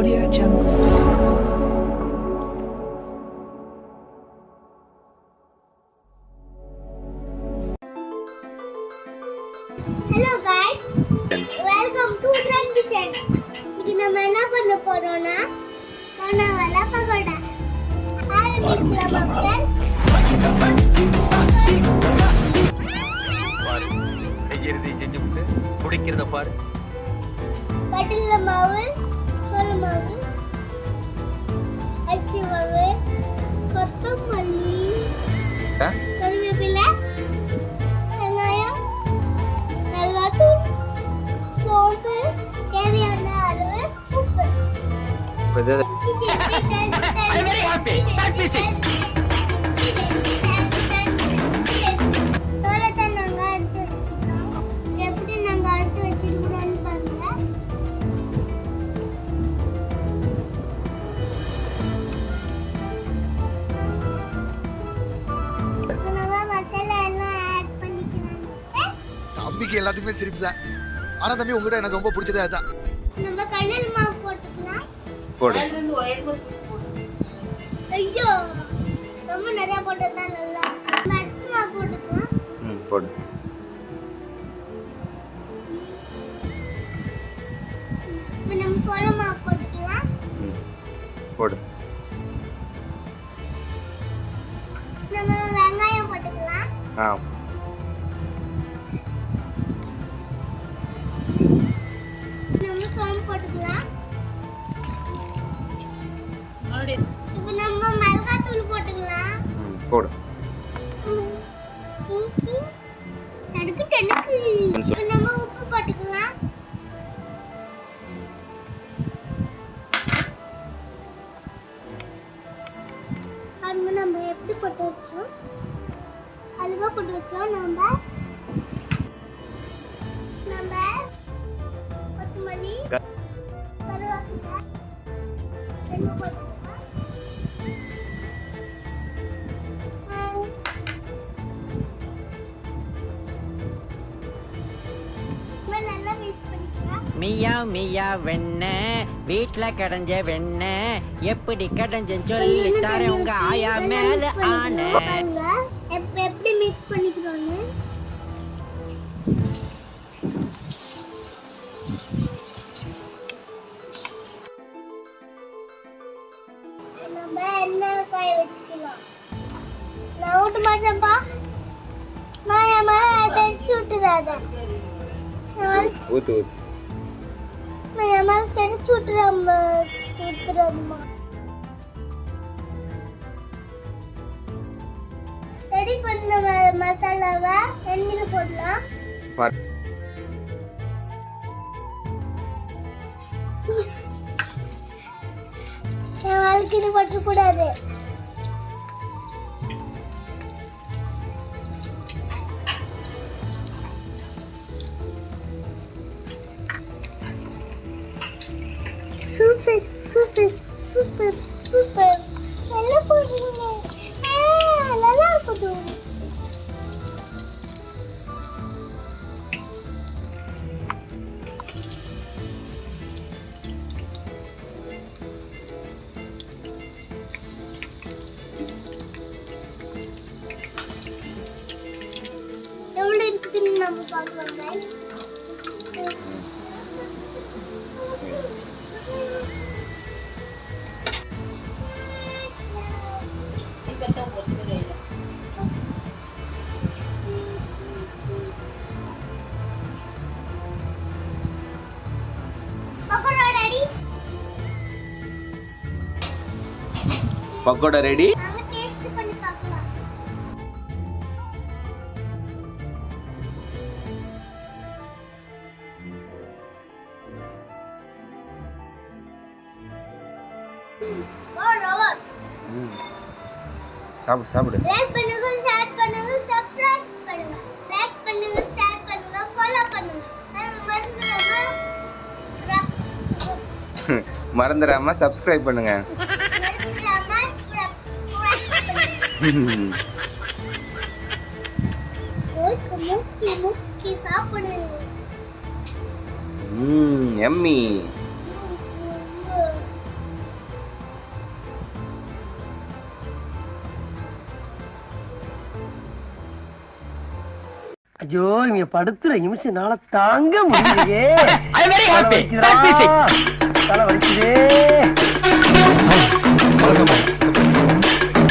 Audio Jungle. Hello guys, welcome to Trend Kitchen. இன்னைக்கு நம்ம என்ன பண்ண போறோம்னா கனவல பகோடா. ஆரம்பிக்கலாம் ஃப்ரெண்ட். பாரு செய்யறதை செஞ்சுட்டு குடிக்கிறத பாரு. கடலை மாவு, சோள மாவு, அரிசி மாவு, கொத்தமல்லி, கறிவேப்பிலை, வெங்காயம், மிளகாத்தூள், சோம்பு, தேவையான அளவு உப்பு. சோளத்தை நாங்க அடுத்து வச்சுட்டோம். எப்படி நாங்க அடுத்து வச்சிருக்கிறோம்னு பாருங்க. நம்ம மசாலா எல்லாம் ஆட் பண்ணிக்கலாம். தம்பிக்கு எல்லாத்துக்குமே சிரிப்பு தான். ஆனா தம்பி உங்ககிட்ட எனக்கு ரொம்ப பிடிச்சதே அதுதான். நம்ம கடல் மாவு போட்டுக்கலாம். போடு. ஐயோ ரொம்ப நிறைய போட்டா நல்லா. அரிசி மாவு போட்டுக்கலாம். போடு. இப்போ நம்ம சோள மாவு போட்டுக்கலாம். போடு. நம்ம வெங்காயம் போட்டுக்கலாம். நம்ம சோம்பு போட்டுக்கலாம். இப்போ நம்ம மிளகாத்தூள் போட்டுக்கலாம். போடு. எனக்கு இப்போ நம்ம உப்பு போட்டுக்கலாம். அது நம்ம எப்படி போட்டு வச்சோம் அல்வா போட்டு வச்சோம். நம்ம கொத்தமல்லி, கருவேப்பிலை ரெண்டும் போட்டுக்கலாம். நல்லா மிக்ஸ் பண்ணிக்கலாம். மியா மியா வெண்ண வீட்ல கடைஞ்ச வெண்ண எப்படி கடைஞ்சன்னு சொல்லி தரேன் உங்க ஆயா மேல ஆன. எப்படி மிக்ஸ் பண்ணிக்கிறோன்னு நம்ம எண்ணெய் காய வச்சுக்கலாம். நான் ஊட்ட மாட்டேன்ப்பா. நான் என் மேல தெரிச்சு விட்டுறாத. ஊத்து. நான் என் மேல தெரிச்சு விட்டுறாதுமா. ரெடி பண்ண மசாலாவை எண்ணெயில போடலாம். இது பற்றக்கூடாது. சூப்பர் சூப்பர் சூப்பர் சூப்பர் நல்லா போடுறீங்க. நல்லா இருக்குது. எவ்வளவு இருக்குதுன்னு நம்ம பார்க்கலாம் guys. பக்கோடா ரெடி. நாம டேஸ்ட் பண்ணி பார்க்கலாம். சாப்பிடு. லைக் பண்ணுங்க, ஷேர் பண்ணுங்க, சப்ஸ்கிரைப் பண்ணுங்க. லைக் பண்ணுங்க, ஷேர் பண்ணுங்க, ஃபாலோ பண்ணுங்க. மறந்துடாம சப்ஸ்கிரைப் பண்ணுங்க. முக்கி சாப்பிடு. எம்மி. ஐயோ இங்க படுத்துற நிமிஷம்னால தாங்க முடியலையே. I very happy.